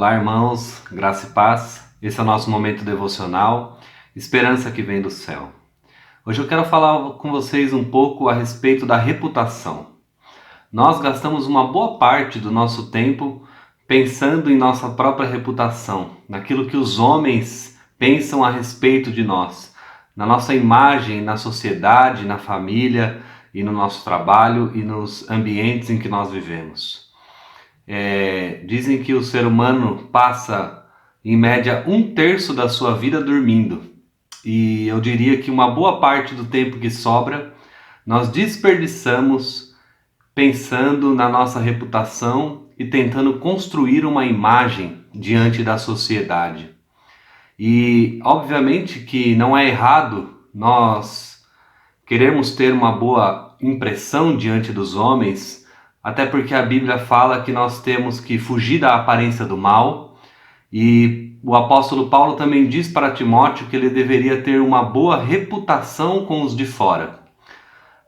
Olá, irmãos, graça e paz. Esse é o nosso momento devocional, esperança que vem do céu. Hoje eu quero falar com vocês um pouco a respeito da reputação. Nós gastamos uma boa parte do nosso tempo pensando em nossa própria reputação, naquilo que os homens pensam a respeito de nós, na nossa imagem na sociedade, na família e no nosso trabalho e nos ambientes em que nós vivemos. Dizem que o ser humano passa em média 1/3 da sua vida dormindo, e eu diria que uma boa parte do tempo que sobra nós desperdiçamos pensando na nossa reputação e tentando construir uma imagem diante da sociedade. E obviamente que não é errado nós queremos ter uma boa impressão diante dos homens, até porque a Bíblia fala que nós temos que fugir da aparência do mal, e o apóstolo Paulo também diz para Timóteo que ele deveria ter uma boa reputação com os de fora.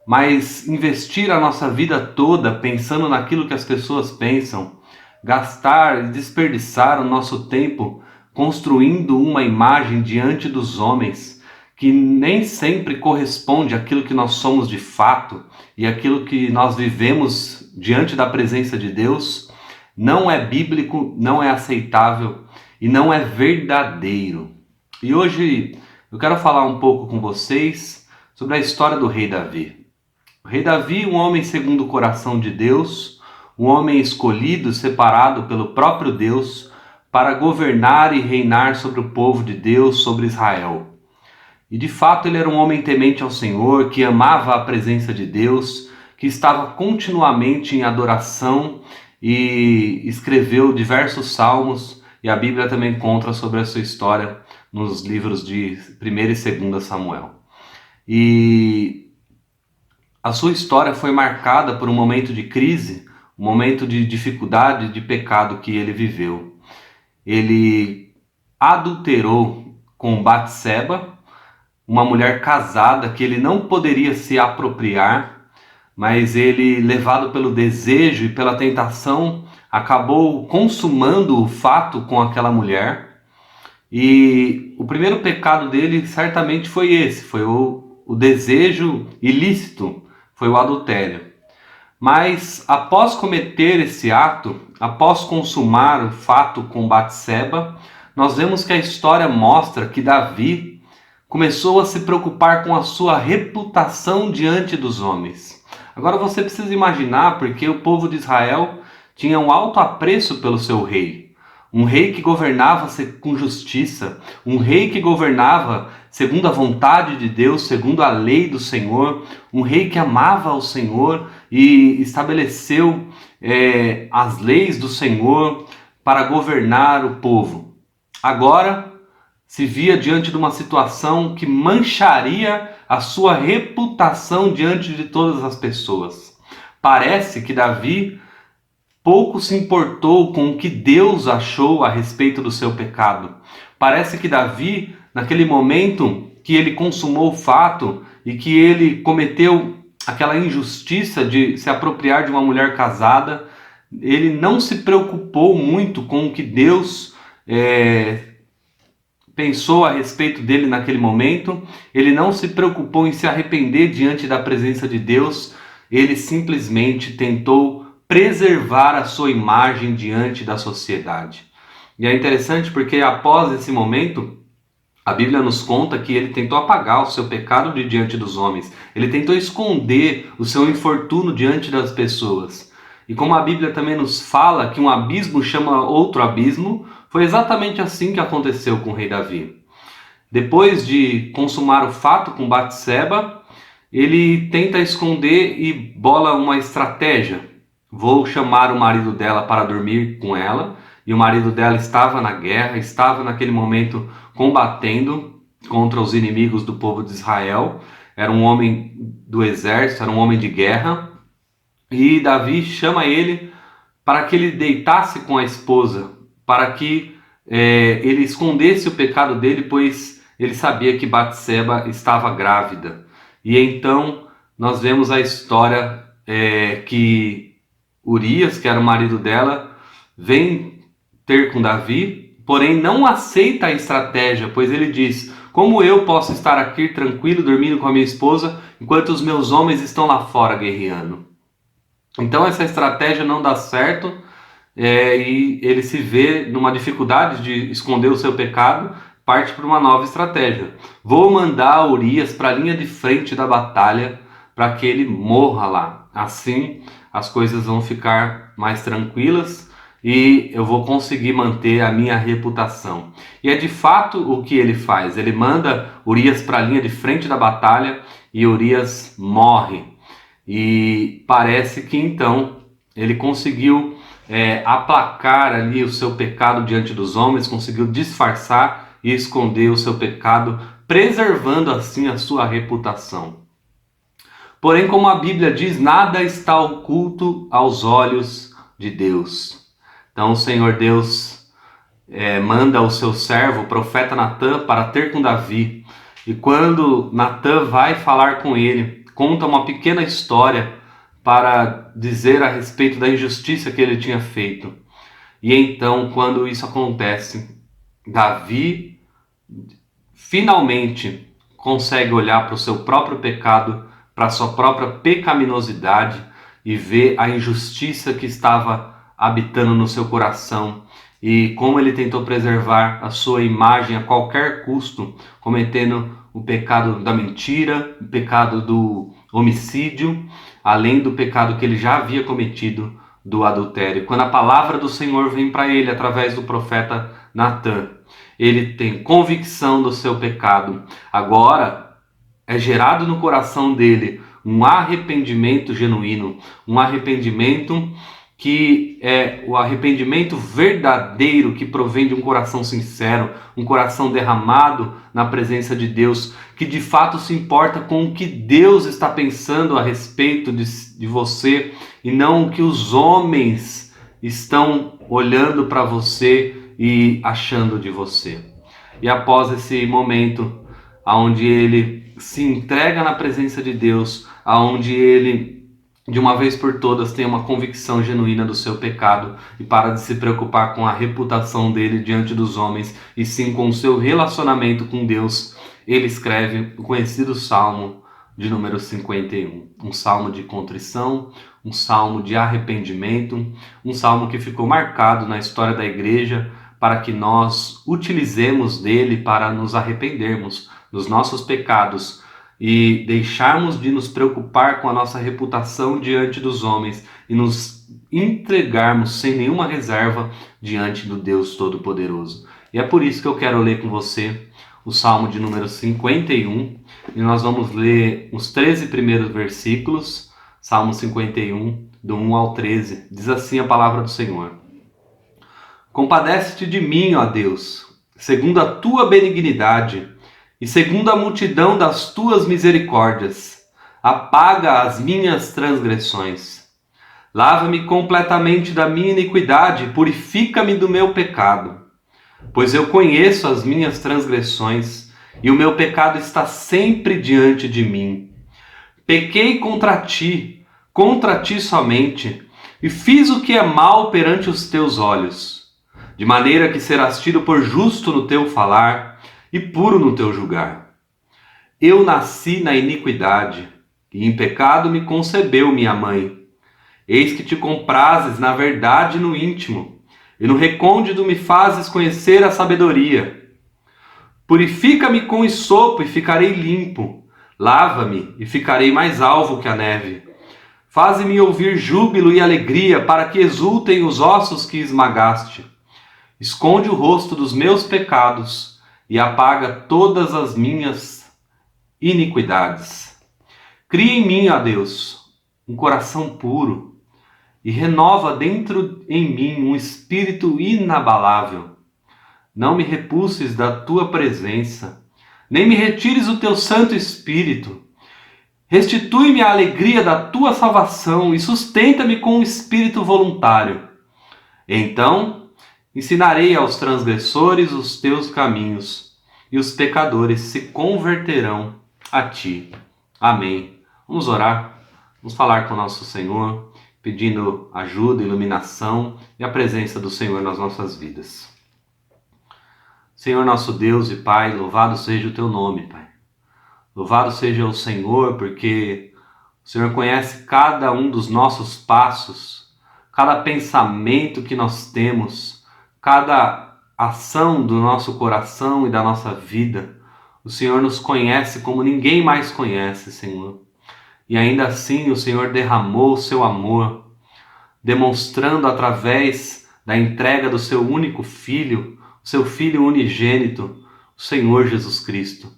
Mas investir a nossa vida toda pensando naquilo que as pessoas pensam, gastar e desperdiçar o nosso tempo construindo uma imagem diante dos homens que nem sempre corresponde àquilo que nós somos de fato e àquilo que nós vivemos diante da presença de Deus, não é bíblico, não é aceitável e não é verdadeiro. E hoje eu quero falar um pouco com vocês sobre a história do rei Davi. O rei Davi, um homem segundo o coração de Deus, um homem escolhido, separado pelo próprio Deus para governar e reinar sobre o povo de Deus, sobre Israel. E de fato ele era um homem temente ao Senhor, que amava a presença de Deus, que estava continuamente em adoração e escreveu diversos salmos, e a Bíblia também conta sobre a sua história nos livros de 1º e 2º Samuel. E a sua história foi marcada por um momento de crise, um momento de dificuldade, de pecado que ele viveu. Ele adulterou com Batseba, uma mulher casada que ele não poderia se apropriar, mas ele, levado pelo desejo e pela tentação, acabou consumando o fato com aquela mulher. E o primeiro pecado dele certamente foi esse, foi o desejo ilícito, foi o adultério. Mas após cometer esse ato, após consumar o fato com Batseba, nós vemos que a história mostra que Davi começou a se preocupar com a sua reputação diante dos homens. Agora você precisa imaginar, porque o povo de Israel tinha um alto apreço pelo seu rei. Um rei que governava com justiça, um rei que governava segundo a vontade de Deus, segundo a lei do Senhor, um rei que amava o Senhor e estabeleceu as leis do Senhor para governar o povo. Agora se via diante de uma situação que mancharia a sua reputação diante de todas as pessoas. Parece que Davi pouco se importou com o que Deus achou a respeito do seu pecado. Parece que Davi, naquele momento que ele consumou o fato e que ele cometeu aquela injustiça de se apropriar de uma mulher casada, ele não se preocupou muito com o que Deus pensou a respeito dele naquele momento. Ele não se preocupou em se arrepender diante da presença de Deus. Ele simplesmente tentou preservar a sua imagem diante da sociedade. E é interessante porque após esse momento, a Bíblia nos conta que ele tentou apagar o seu pecado de diante dos homens. Ele tentou esconder o seu infortúnio diante das pessoas. E como a Bíblia também nos fala que um abismo chama outro abismo, foi exatamente assim que aconteceu com o rei Davi. Depois de consumar o fato com Batseba, ele tenta esconder e bola uma estratégia. Vou chamar o marido dela para dormir com ela. E o marido dela estava na guerra, estava naquele momento combatendo contra os inimigos do povo de Israel. Era um homem do exército, era um homem de guerra. E Davi chama ele para que ele deitasse com a esposa, para que ele escondesse o pecado dele, pois ele sabia que Batseba estava grávida. E então nós vemos a história que Urias, que era o marido dela, vem ter com Davi, porém não aceita a estratégia, pois ele diz: como eu posso estar aqui tranquilo, dormindo com a minha esposa, enquanto os meus homens estão lá fora guerreando? Então essa estratégia não dá certo, e ele se vê numa dificuldade de esconder o seu pecado, parte para uma nova estratégia. Vou mandar Urias para a linha de frente da batalha para que ele morra lá. Assim as coisas vão ficar mais tranquilas e eu vou conseguir manter a minha reputação. E é de fato o que ele faz. Ele manda Urias para a linha de frente da batalha e Urias morre. E parece que então ele conseguiu aplacar ali o seu pecado diante dos homens, conseguiu disfarçar e esconder o seu pecado, preservando assim a sua reputação. Porém, como a Bíblia diz, nada está oculto aos olhos de Deus. Então o Senhor Deus manda o seu servo, o profeta Natã, para ter com Davi. E quando Natã vai falar com ele, conta uma pequena história para dizer a respeito da injustiça que ele tinha feito. E então, quando isso acontece, Davi finalmente consegue olhar para o seu próprio pecado, para a sua própria pecaminosidade e ver a injustiça que estava habitando no seu coração e como ele tentou preservar a sua imagem a qualquer custo, cometendo o pecado da mentira, o pecado do homicídio, além do pecado que ele já havia cometido do adultério. Quando a palavra do Senhor vem para ele através do profeta Natã, ele tem convicção do seu pecado. Agora é gerado no coração dele um arrependimento genuíno, um arrependimento que é o arrependimento verdadeiro que provém de um coração sincero, um coração derramado na presença de Deus, que de fato se importa com o que Deus está pensando a respeito de você e não o que os homens estão olhando para você e achando de você. E após esse momento, onde ele se entrega na presença de Deus, onde ele de uma vez por todas tem uma convicção genuína do seu pecado e para de se preocupar com a reputação dele diante dos homens e sim com o seu relacionamento com Deus, ele escreve o conhecido Salmo de número 51, um salmo de contrição, um salmo de arrependimento, um salmo que ficou marcado na história da igreja para que nós utilizemos dele para nos arrependermos dos nossos pecados e deixarmos de nos preocupar com a nossa reputação diante dos homens e nos entregarmos sem nenhuma reserva diante do Deus Todo-Poderoso. E é por isso que eu quero ler com você o Salmo de número 51, e nós vamos ler os 13 primeiros versículos, Salmo 51, do 1 ao 13. Diz assim a palavra do Senhor: Compadece-te de mim, ó Deus, segundo a tua benignidade, e segundo a multidão das tuas misericórdias, apaga as minhas transgressões. Lava-me completamente da minha iniquidade, purifica-me do meu pecado. Pois eu conheço as minhas transgressões, e o meu pecado está sempre diante de mim. Pequei contra ti somente, e fiz o que é mal perante os teus olhos, de maneira que serás tido por justo no teu falar, e puro no teu julgar. Eu nasci na iniquidade, e em pecado me concebeu minha mãe. Eis que te comprazes na verdade no íntimo, e no recôndito me fazes conhecer a sabedoria. Purifica-me com hisopo e ficarei limpo. Lava-me e ficarei mais alvo que a neve. Faze-me ouvir júbilo e alegria, para que exultem os ossos que esmagaste. Esconde o rosto dos meus pecados e apaga todas as minhas iniquidades. Cria em mim, ó Deus, um coração puro e renova dentro em mim um espírito inabalável. Não me repulses da tua presença, nem me retires o teu Santo Espírito. Restitui-me a alegria da tua salvação e sustenta-me com um espírito voluntário. Então ensinarei aos transgressores os teus caminhos, e os pecadores se converterão a ti. Amém. Vamos orar, vamos falar com o nosso Senhor, pedindo ajuda, iluminação e a presença do Senhor nas nossas vidas. Senhor nosso Deus e Pai, louvado seja o Teu nome, Pai. Louvado seja o Senhor, porque o Senhor conhece cada um dos nossos passos, cada pensamento que nós temos, cada ação do nosso coração e da nossa vida. O Senhor nos conhece como ninguém mais conhece, Senhor. E ainda assim o Senhor derramou o seu amor, demonstrando através da entrega do seu único Filho, o seu Filho unigênito, o Senhor Jesus Cristo.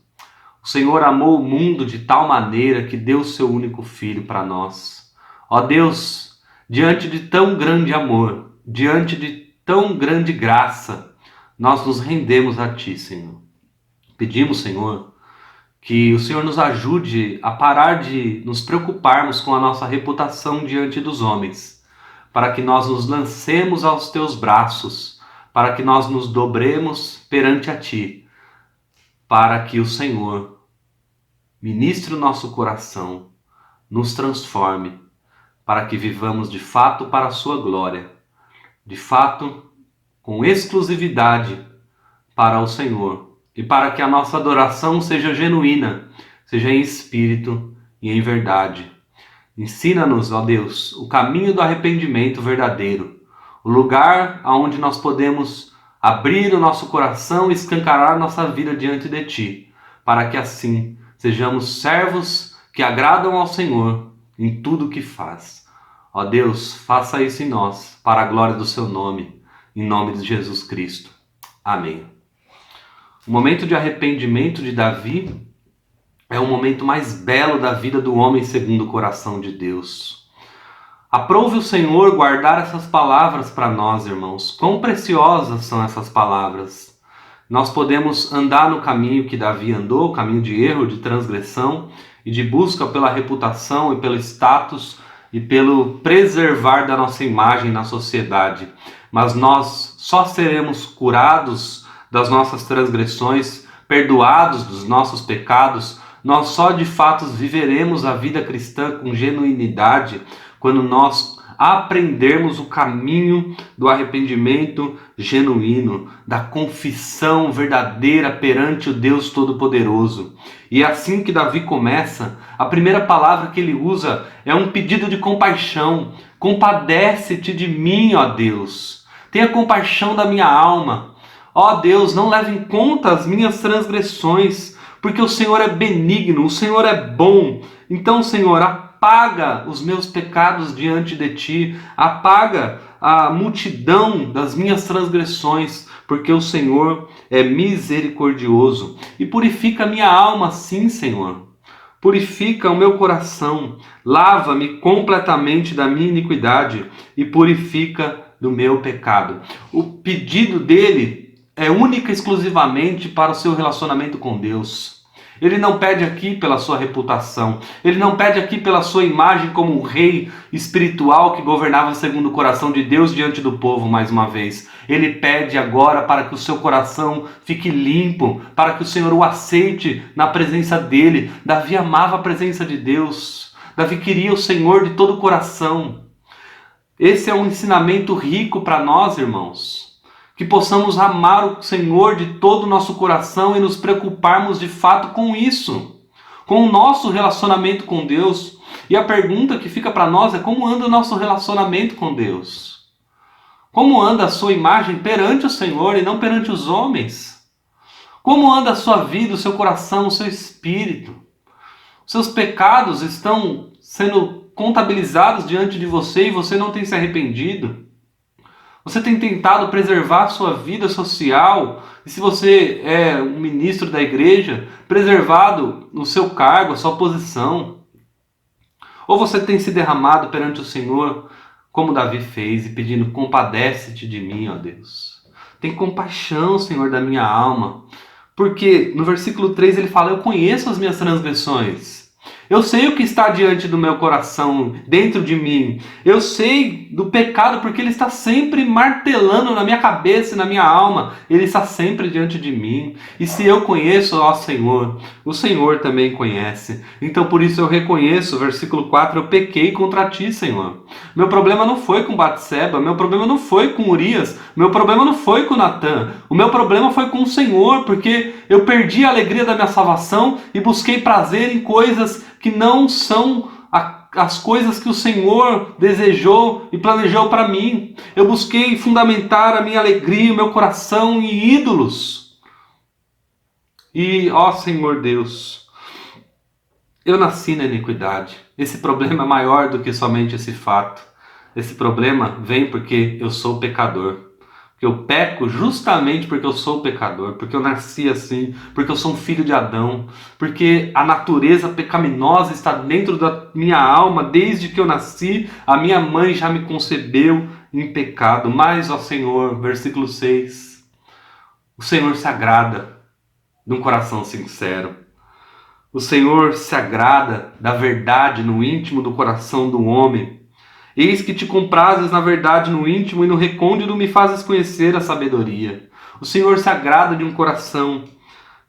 O Senhor amou o mundo de tal maneira que deu o seu único Filho para nós. Ó Deus, diante de tão grande amor, diante de tão grande graça, nós nos rendemos a Ti, Senhor. Pedimos, Senhor, que o Senhor nos ajude a parar de nos preocuparmos com a nossa reputação diante dos homens, para que nós nos lancemos aos Teus braços, para que nós nos dobremos perante a Ti, para que o Senhor ministre o nosso coração, nos transforme, para que vivamos de fato para a Sua glória, de fato com exclusividade para o Senhor, e para que a nossa adoração seja genuína, seja em espírito e em verdade. Ensina-nos, ó Deus, o caminho do arrependimento verdadeiro, o lugar aonde nós podemos abrir o nosso coração e escancarar nossa vida diante de Ti, para que assim sejamos servos que agradam ao Senhor em tudo o que faz. Ó Deus, faça isso em nós, para a glória do Seu nome, em nome de Jesus Cristo. Amém. O momento de arrependimento de Davi é o momento mais belo da vida do homem segundo o coração de Deus. Aprove o Senhor guardar essas palavras para nós, irmãos. Quão preciosas são essas palavras. Nós podemos andar no caminho que Davi andou, caminho de erro, de transgressão e de busca pela reputação e pelo status e pelo preservar da nossa imagem na sociedade. Mas nós só seremos curados das nossas transgressões, perdoados dos nossos pecados, nós só de fato viveremos a vida cristã com genuinidade quando nós aprendermos o caminho do arrependimento genuíno, da confissão verdadeira perante o Deus Todo-Poderoso. E é assim que Davi começa. A primeira palavra que ele usa é um pedido de compaixão. Compadece-te de mim, ó Deus. Tenha compaixão da minha alma. Ó Deus, não leve em conta as minhas transgressões, porque o Senhor é benigno, o Senhor é bom. Então, Senhor, apaga os meus pecados diante de Ti, apaga a multidão das minhas transgressões, porque o Senhor é misericordioso. E purifica a minha alma, sim, Senhor. Purifica o meu coração, lava-me completamente da minha iniquidade e purifica do meu pecado. O pedido dele é única e exclusivamente para o seu relacionamento com Deus. Ele não pede aqui pela sua reputação. Ele não pede aqui pela sua imagem como um rei espiritual que governava segundo o coração de Deus diante do povo mais uma vez. Ele pede agora para que o seu coração fique limpo, para que o Senhor o aceite na presença dele. Davi amava a presença de Deus. Davi queria o Senhor de todo o coração. Esse é um ensinamento rico para nós, irmãos. Que possamos amar o Senhor de todo o nosso coração e nos preocuparmos de fato com isso, com o nosso relacionamento com Deus. E a pergunta que fica para nós é: como anda o nosso relacionamento com Deus? Como anda a sua imagem perante o Senhor e não perante os homens? Como anda a sua vida, o seu coração, o seu espírito? Os seus pecados estão sendo contabilizados diante de você e você não tem se arrependido? Você tem tentado preservar a sua vida social, e se você é um ministro da igreja, preservado o seu cargo, a sua posição? Ou você tem se derramado perante o Senhor, como Davi fez, e pedindo: compadece-te de mim, ó Deus. Tem compaixão, Senhor, da minha alma. Porque no versículo 3 ele fala: eu conheço as minhas transgressões. Eu sei o que está diante do meu coração, dentro de mim. Eu sei do pecado porque ele está sempre martelando na minha cabeça e na minha alma. Ele está sempre diante de mim. E se eu conheço, ó Senhor, o Senhor também conhece. Então por isso eu reconheço, versículo 4, eu pequei contra ti, Senhor. Meu problema não foi com Batseba, meu problema não foi com Urias, meu problema não foi com Natã. O meu problema foi com o Senhor, porque eu perdi a alegria da minha salvação e busquei prazer em coisas que não são as coisas que o Senhor desejou e planejou para mim. Eu busquei fundamentar a minha alegria, o meu coração em ídolos. E, ó Senhor Deus, eu nasci na iniquidade. Esse problema é maior do que somente esse fato. Esse problema vem porque eu sou pecador. Porque eu peco justamente porque eu sou pecador, porque eu nasci assim, porque eu sou um filho de Adão, porque a natureza pecaminosa está dentro da minha alma desde que eu nasci, a minha mãe já me concebeu em pecado. Mas, ó Senhor, versículo 6, o Senhor se agrada de um coração sincero. O Senhor se agrada da verdade no íntimo do coração do homem. Eis que te comprazes na verdade no íntimo e no recôndito me fazes conhecer a sabedoria. O Senhor se agrada de um coração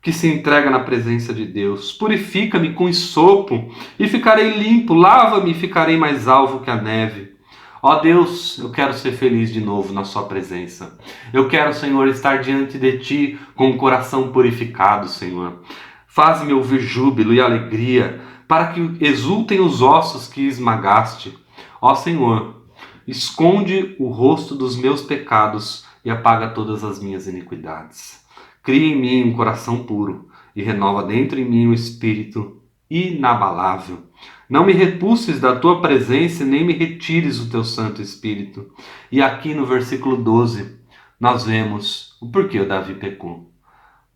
que se entrega na presença de Deus. Purifica-me com hisopo e ficarei limpo. Lava-me e ficarei mais alvo que a neve. Ó Deus, eu quero ser feliz de novo na sua presença. Eu quero, Senhor, estar diante de ti com o coração purificado, Senhor. Faz-me ouvir júbilo e alegria, para que exultem os ossos que esmagaste. Ó Senhor, esconde o rosto dos meus pecados e apaga todas as minhas iniquidades. Cria em mim um coração puro e renova dentro em mim um espírito inabalável. Não me repulses da tua presença, nem me retires o teu Santo Espírito. E aqui no versículo 12, nós vemos o porquê o Davi pecou.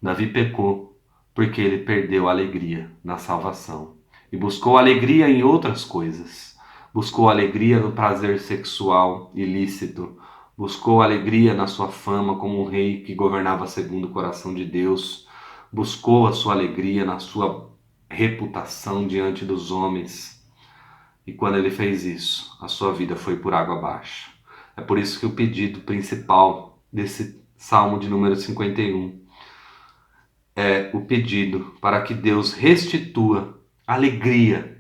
Davi pecou porque ele perdeu a alegria na salvação e buscou alegria em outras coisas. Buscou alegria no prazer sexual ilícito, buscou alegria na sua fama como um rei que governava segundo o coração de Deus, buscou a sua alegria na sua reputação diante dos homens. E quando ele fez isso, a sua vida foi por água abaixo. É por isso que o pedido principal desse Salmo de número 51 é o pedido para que Deus restitua alegria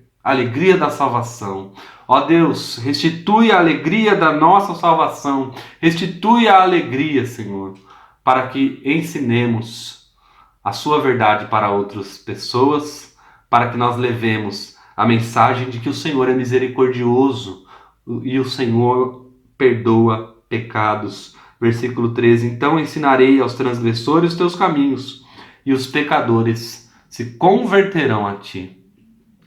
da salvação. Ó Deus, restitui a alegria da nossa salvação, restitui a alegria, Senhor, para que ensinemos a sua verdade para outras pessoas, para que nós levemos a mensagem de que o Senhor é misericordioso e o Senhor perdoa pecados. Versículo 13, então ensinarei aos transgressores os teus caminhos, e os pecadores se converterão a ti.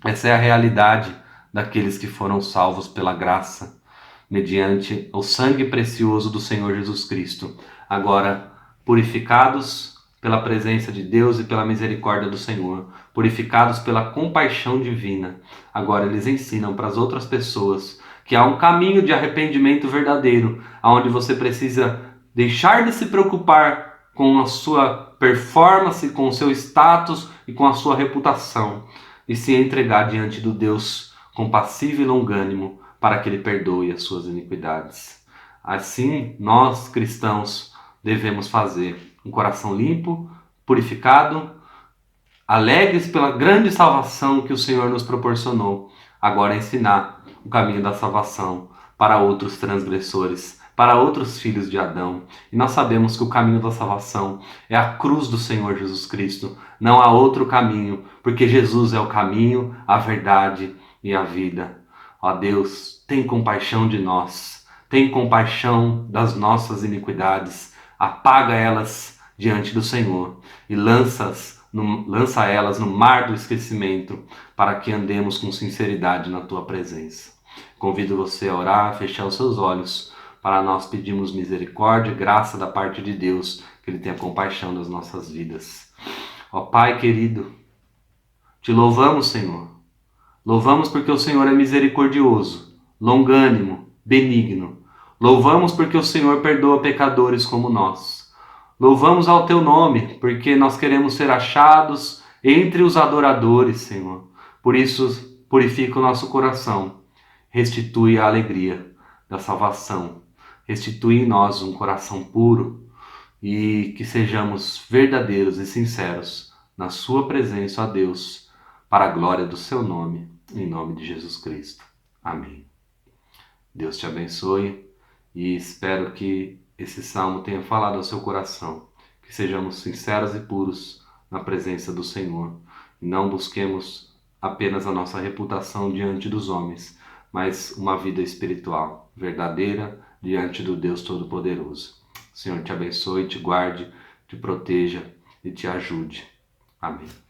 Essa é a realidade daqueles que foram salvos pela graça, mediante o sangue precioso do Senhor Jesus Cristo, agora purificados pela presença de Deus e pela misericórdia do Senhor, purificados pela compaixão divina. Agora eles ensinam para as outras pessoas que há um caminho de arrependimento verdadeiro, onde você precisa deixar de se preocupar com a sua performance, com o seu status e com a sua reputação, e se entregar diante do Deus compassivo e longânimo para que Ele perdoe as suas iniquidades. Assim, nós cristãos devemos fazer um coração limpo, purificado, alegres pela grande salvação que o Senhor nos proporcionou, agora ensinar o caminho da salvação para outros transgressores, para outros filhos de Adão. E nós sabemos que o caminho da salvação é a cruz do Senhor Jesus Cristo. Não há outro caminho, porque Jesus é o caminho, a verdade e a vida. Ó Deus, tem compaixão de nós. Tem compaixão das nossas iniquidades. Apaga elas diante do Senhor e lança elas no mar do esquecimento, para que andemos com sinceridade na tua presença. Convido você a orar, a fechar os seus olhos, para nós pedirmos misericórdia e graça da parte de Deus, que Ele tenha compaixão das nossas vidas. Ó Pai querido, te louvamos, Senhor. Louvamos porque o Senhor é misericordioso, longânimo, benigno. Louvamos porque o Senhor perdoa pecadores como nós. Louvamos ao teu nome, porque nós queremos ser achados entre os adoradores, Senhor. Por isso, purifica o nosso coração, restitui a alegria da salvação, restitui em nós um coração puro e que sejamos verdadeiros e sinceros na sua presença, ó Deus, para a glória do seu nome, em nome de Jesus Cristo. Amém. Deus te abençoe e espero que esse salmo tenha falado ao seu coração, que sejamos sinceros e puros na presença do Senhor e não busquemos apenas a nossa reputação diante dos homens, mas uma vida espiritual verdadeira diante do Deus Todo-Poderoso. O Senhor te abençoe, te guarde, te proteja e te ajude. Amém.